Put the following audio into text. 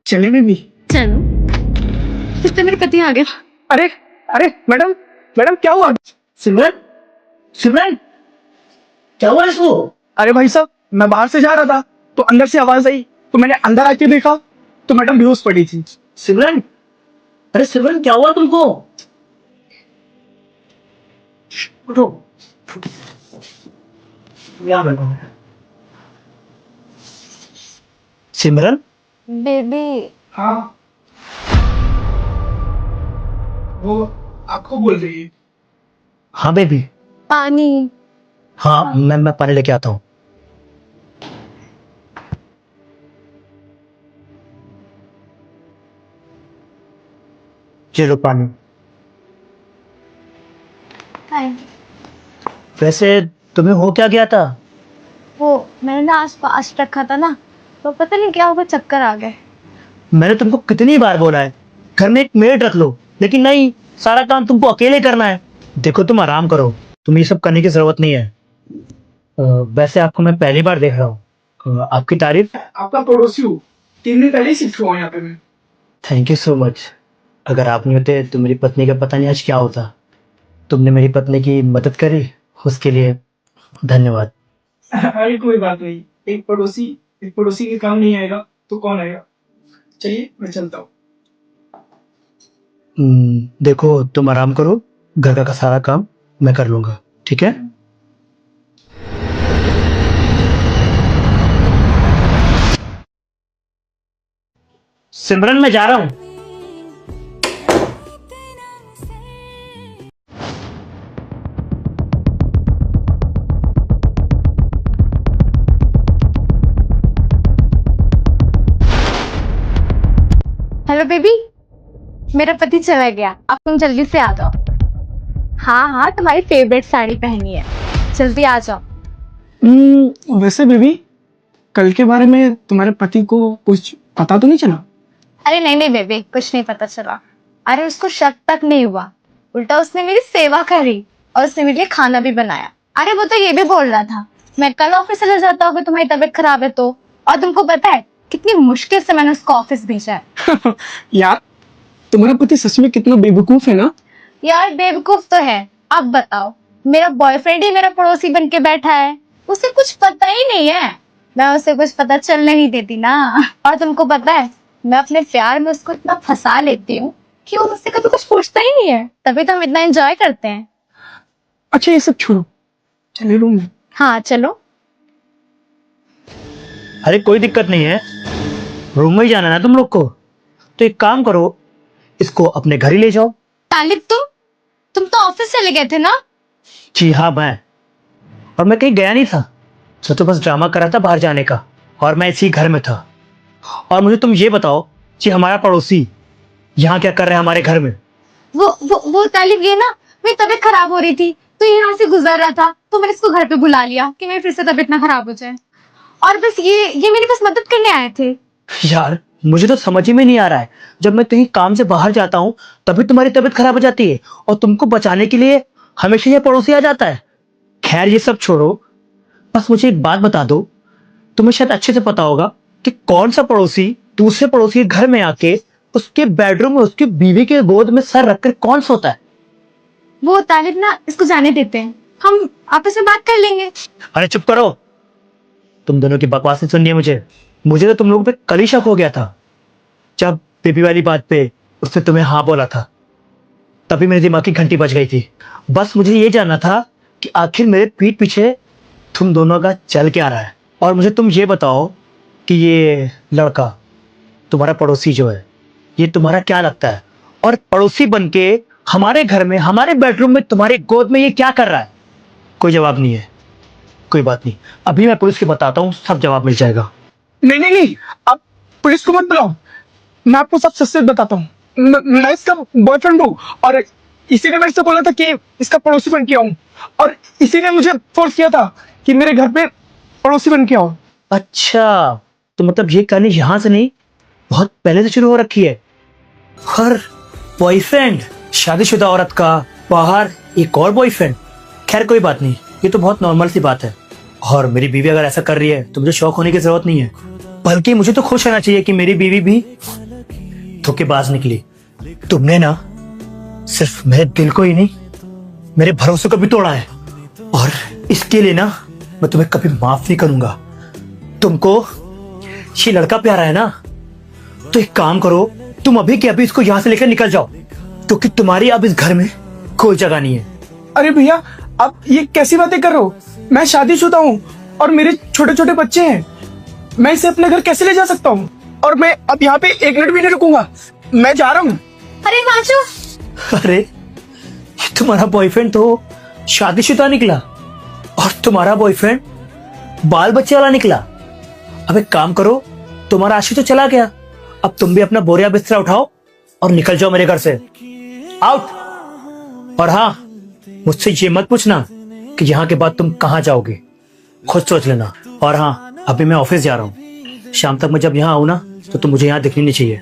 चले बेबी। चलो। फिर तो मेरे पति आ गया। अरे अरे मैडम मैडम क्या हुआ? सिमरन, सिमरन क्या हुआ इसको? अरे भाई साहब, मैं बाहर से जा रहा था तो अंदर से आवाज आई तो मैंने अंदर आके देखा तो मैडम बेहोश पड़ी थी। सिमरन, अरे सिमरन क्या हुआ तुमको? उठो, यहाँ बैठो। सिमरन, बेबी। हाँ, वो आपको बोल रही है। हाँ बेबी। पानी। हाँ मैं पानी लेके आता हूँ। चलो पानी। वैसे तुम्हें हो क्या गया था? वो मैंने ना आस पास रखा था ना, तो पता नहीं क्या होगा, चक्कर आ गए। मैंने तुमको कितनी बार बोला है घर में एक मेड रख लो, लेकिन नहीं, सारा काम तुमको अकेले करना है। देखो तुम आराम करो, तुम्हें ये सब करने की जरूरत नहीं है। वैसे आपको मैं पहली बार देख रहा हूँ। आपकी तारीफ। आपका पड़ोसी हूँ, 3 दिन पहले ही शिफ्ट हुआ यहाँ पे मैं। Thank you so much. अगर आप नहीं होते तो मेरी पत्नी का पता नहीं आज क्या होता। तुमने मेरी पत्नी की मदद करी, उसके लिए धन्यवाद। अरे कोई बात नहीं, एक पड़ोसी के काम नहीं आएगा तो कौन आएगा। चलिए मैं चलता हूँ। देखो तुम आराम करो, घर का सारा काम मैं कर लूंगा, ठीक है? सिमरन मैं जा रहा हूँ। हेलो बेबी, मेरा पति चला गया, अब तुम जल्दी से आ जाओ। हाँ हाँ, तुम्हारी फेवरेट साड़ी पहनी है, जल्दी आ जाओ। वैसे बेबी, कल के बारे में तुम्हारे पति को कुछ पता तो नहीं चला? अरे नहीं नहीं बेबी, कुछ नहीं पता चला। अरे उसको शक तक नहीं हुआ, उल्टा उसने मेरी सेवा करी और उसने मेरे लिए खाना भी बनाया। अरे वो तो ये भी बोल रहा था मैं कल ऑफिस चला जाता हूँ, तुम्हारी तबीयत खराब है तो। और तुमको पता है कितनी मुश्किल से मैंने उसको ऑफिस भेजा है। यार, तुम्हारा पति सच में कितना बेवकूफ है ना। यार बेवकूफ तो है, अब बताओ, मेरा बॉयफ्रेंड ही मेरा पड़ोसी बन के बैठा है, उसे कुछ पता ही नहीं है, मैं उसे कुछ पता चलने नहीं देती ना। और तुमको पता है मैं अपने प्यार में उसको इतना फंसा लेती हूँ कि वो मुझसे कभी कुछ पूछता ही नहीं है, तभी तो हम इतना एंजॉय करते हैं। अच्छा ये सब छोड़ो, चले रूम में। हाँ चलो। अरे कोई दिक्कत नहीं है, रूम में ही जाना ना तुम लोग को, तो एक काम करो, इसको अपने घर ही ले जाओ। तालिब, तुम तो ऑफिस चले गए थे ना? जी हाँ मैं कहीं गया नहीं था, तो बस ड्रामा कर रहा था बाहर जाने का, और मैं इसी घर में था। और मुझे तुम ये बताओ कि हमारा पड़ोसी यहाँ क्या कर रहे हैं हमारे घर में? वो तालिब, ये ना मेरी तबीयत खराब हो रही थी तो यहाँ से गुजर रहा था, तो मैंने इसको घर पे बुला लिया कि मेरी फिर से तबीयत ना खराब हो जाए। और बस ये मेरी बस मदद करने आए थे। यार मुझे तो समझ ही में नहीं आ रहा है, जब मैं कहीं काम से बाहर जाता हूँ तभी तुम्हारी तबीयत खराब हो जाती है, और तुमको बचाने के लिए हमेशा ये पड़ोसी आ जाता है। खैर ये सब छोड़ो, बस मुझे एक बात बता दो, तुम्हें शायद अच्छे से पता होगा कि कौन सा पड़ोसी दूसरे पड़ोसी के घर में आके उसके बेडरूम में उसकी बीवी के गोद में सर रखकर कौन सोता है? वो तालिब ना, इसको जाने देते हैं, हम आपस में बात कर लेंगे। अरे चुप करो, तुम दोनों की बकवास नहीं सुननी है मुझे तो तुम लोगों पे कल ही शक हो गया था, जब बेबी वाली बात पे उसने तुम्हें हाँ बोला था, तभी मेरे दिमाग की घंटी बज गई थी। बस मुझे ये जानना था कि आखिर मेरे पीठ पीछे तुम दोनों का चल क्या रहा है। और मुझे तुम ये बताओ कि ये लड़का तुम्हारा पड़ोसी जो है, ये तुम्हारा क्या लगता है? और पड़ोसी बनके हमारे घर में, हमारे बेडरूम में, तुम्हारी गोद में ये क्या कर रहा है? कोई जवाब नहीं है, कोई बात नहीं, अभी मैं पुलिस को बताता हूँ, सब जवाब मिल जाएगा। नहीं नहीं नहीं, आप पुलिस को मत बुलाओ, मैं आपको सब सच सच बताता हूँ। मैं इसका बॉयफ्रेंड हूँ और इसी ने मेरे से बोला था कि इसका पड़ोसी बन के आऊं, और इसी ने मुझे फोर्स किया था कि मेरे घर पे पड़ोसी बन के आओ। अच्छा, तो मतलब ये कहानी यहाँ से नहीं, बहुत पहले से शुरू हो रखी है। हर बॉयफ्रेंड, शादीशुदा औरत का बाहर एक और बॉयफ्रेंड। खैर कोई बात नहीं, ये तो बहुत नॉर्मल सी बात है, और मेरी बीवी अगर ऐसा कर रही है तो मुझे शौक होने की जरूरत नहीं है। बल्कि मुझे तो खुश होना चाहिए कि मेरी बीवी भी धोखेबाज निकली। तुमने ना सिर्फ मेरे दिल को ही नहीं, मेरे भरोसे को भी तोड़ा है, और इसके लिए ना मैं तुम्हें कभी माफ नहीं करूंगा। तुमको ये लड़का प्यारा है ना, तो एक काम करो, तुम अभी के अभी इसको यहां से लेकर निकल जाओ, क्योंकि तुम्हारी अब इस घर में कोई जगह नहीं है। अरे भैया, आप ये कैसी बातें कर रहे हो? मैं शादीशुदा हूँ और मेरे छोटे छोटे बच्चे हैं। मैं इसे अपने घर कैसे ले जा सकता हूँ? और मैं अब यहाँ पे एक मिनट भी नहीं रुकूंगा, मैं जा रहा हूँ। अरे हिमांशु, अरे ये तुम्हारा बॉयफ्रेंड तो शादीशुदा निकला और तुम्हारा बॉयफ्रेंड बाल बच्चे वाला निकला। अब एक काम करो, तुम्हारा आशिक तो चला गया, अब तुम भी अपना बोरिया बिस्तरा उठाओ और निकल जाओ मेरे घर से, आउट। और हाँ, मुझसे ये मत पूछना कि यहाँ के बाद तुम कहाँ जाओगे, खुद सोच लेना। और हाँ, अभी मैं ऑफिस जा रहा हूँ, शाम तक मैं जब यहाँ आऊँ ना तो तुम मुझे यहाँ दिखनी नहीं चाहिए।